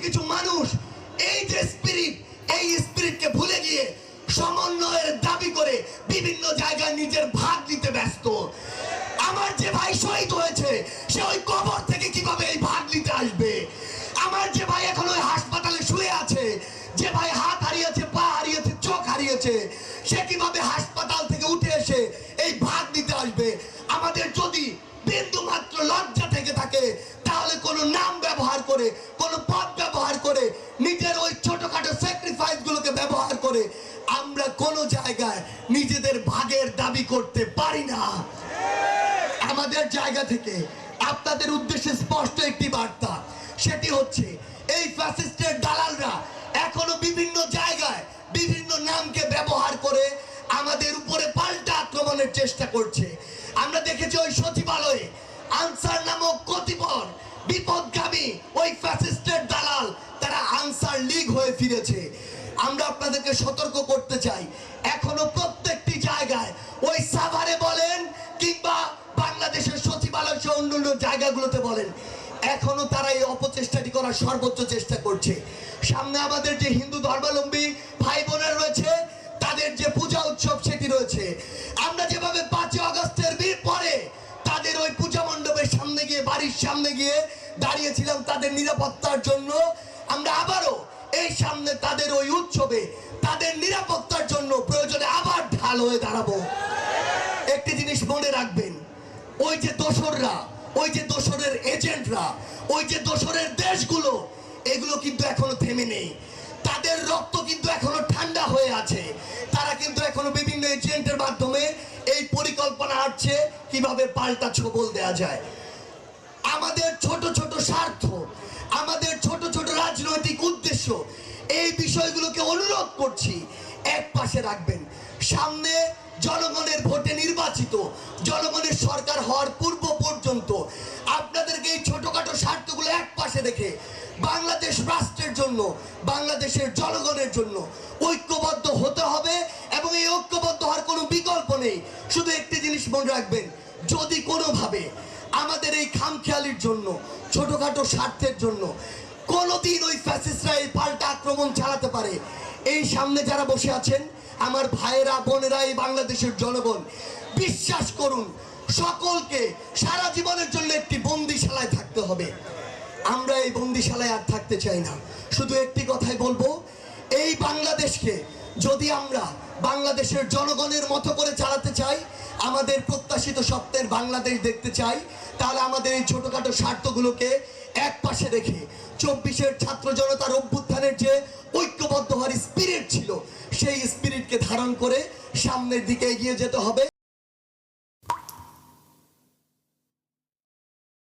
কিছু মানুষ এই যে স্পিরিট, এই স্পিরিটকে ভুলে গিয়ে সমন্বয়ের দাবি করে বিভিন্ন জায়গায় নিজের ভাগ নিতে ব্যস্ত। আমার যে ভাই শহীদ হয়েছে সে ওই কবর থেকে কিভাবে এই ভাগ নিতে আসবে? আমার যে ভাই এখন ওই হাসপাতালে শুয়ে আছে, যে ভাই হাত হারিয়েছে, পা হারিয়েছে, চোখ হারিয়েছে, সে কিভাবে হাসপাতাল থেকে উঠে এসে এই ভাগ নিতে আসবে? আমাদের যদি বিন্দু মাত্র লজ্জা থেকে থাকে তাহলে কোনো নাম ব্যবহার করে, কোনো পদ ব্যবহার করে, নিজের ওই ছোটখাটো স্যাক্রিফাইস গুলোকে ব্যবহার করে আমরা কোনো জায়গায় নিজেদের ভাগের দাবি করতে পারি না। আমাদের জায়গা থেকে আপনাদের উদ্দেশ্যে স্পষ্ট একটি বার্তা, সেটি হচ্ছে এই ফ্যাসিস্টের দালালরা এখনো বিভিন্ন জায়গায় বিভিন্ন নামকে ব্যবহার করে আমাদের উপরে পাল্টা আক্রমণের চেষ্টা করছে। আমরা দেখেছি ওই সচিবালয়ে আনসার নামক কতিপয় বিপদগামী ওই ফ্যাসিস্টের দালাল তারা আনসার লীগ হয়ে ফিরেছে। আমরা আপনাদেরকে সতর্ক করতে চাই, এখনো প্রত্যেকটি জায়গায় ওই সাভারে বলেন কিংবা বাংলাদেশের সচিবালয় সহ অন্যান্য জায়গাগুলোতে বলেন, এখনো তারা এই অপচেষ্টাটি করার সর্বোচ্চ চেষ্টা করছে। সামনে আমাদের যে হিন্দু ধর্মাবলম্বী ভাই বোনেরা রয়েছে তাদের যে পূজা উৎসব সেটি রয়েছে। আমরা যেভাবে 5 আগস্টের পরে তাদের ওই পূজা মণ্ডপের সামনে গিয়ে, বাড়ির সামনে গিয়ে দাঁড়িয়েছিলাম তাদের নিরাপত্তার জন্য, আমরা আবারও এই সামনে তাদের ওই উৎসবে তাদের নিরাপত্তার জন্য প্রয়োজনে আবার ঢাল হয়ে দাঁড়াবো। একটি জিনিস মনে রাখবেন, ওই যে দোসররা, ওই যে দোসরের এজেন্টরা, ওই যে দোসরের দেশগুলো, এগুলো কিন্তু এখনো থেমে নেই। তাদের রক্ত কিন্তু এখনো ঠান্ডা হয়ে আছে। তারা কিন্তু এখনো বিভিন্ন এজেন্টের মাধ্যমে এই পরিকল্পনা আসছে কিভাবে পাল্টা ছবল দেয়া যায়। আমাদের ছোট ছোট স্বার্থ, আমাদের ছোট ছোট রাজনৈতিক উদ্দেশ্য, এই বিষয়গুলোকে অনুরোধ করছি এক পাশে রাখবেন। সামনে জনগণের ভোটে নির্বাচিত জনগণের সরকার হওয়ার পূর্ব পর্যন্ত আপনাদেরকে এই ছোটখাটো স্বার্থগুলো এক পাশে রেখে বাংলাদেশ রাষ্ট্রের জন্য, বাংলাদেশের জনগণের জন্য ঐক্যবদ্ধ হতে হবে এবং এই ঐক্যবদ্ধ হওয়ার কোনো বিকল্প নেই। শুধু একটি জিনিস মনে রাখবেন, যদি কোনোভাবে আমাদের এই খামখেয়ালির জন্য, ছোটখাটো স্বার্থের জন্য কোনোদিন ওই ফ্যাসিস্টরা এই পাল্টা আক্রমণ চালাতে পারে, এই সামনে যারা বসে আছেন আমার ভাইয়েরা বোনেরা, এই বাংলাদেশের জনগণ, বিশ্বাস করুন সকলকে সারা জীবনের জন্য একটি বন্দিশালায় থাকতে হবে। আমরা এই বন্দিশালায় আর থাকতে চাই না। শুধু একটি কথাই বলবো, এই বাংলাদেশকে যদি আমরা বাংলাদেশের জনগণের মতো করে চালাতে চাই, আমাদের প্রত্যাশিত স্বপ্নের বাংলাদেশ দেখতে চাই, তাহলে আমাদের এই ছোটখাটো স্বার্থগুলোকে এক পাশে রেখে 24-এর ছাত্র জনতার অভ্যুত্থানের যে ঐক্যবদ্ধ হওয়ার স্পিরিট ছিল সেই স্পিরিটকে ধারণ করে সামনের দিকে এগিয়ে যেতে হবে।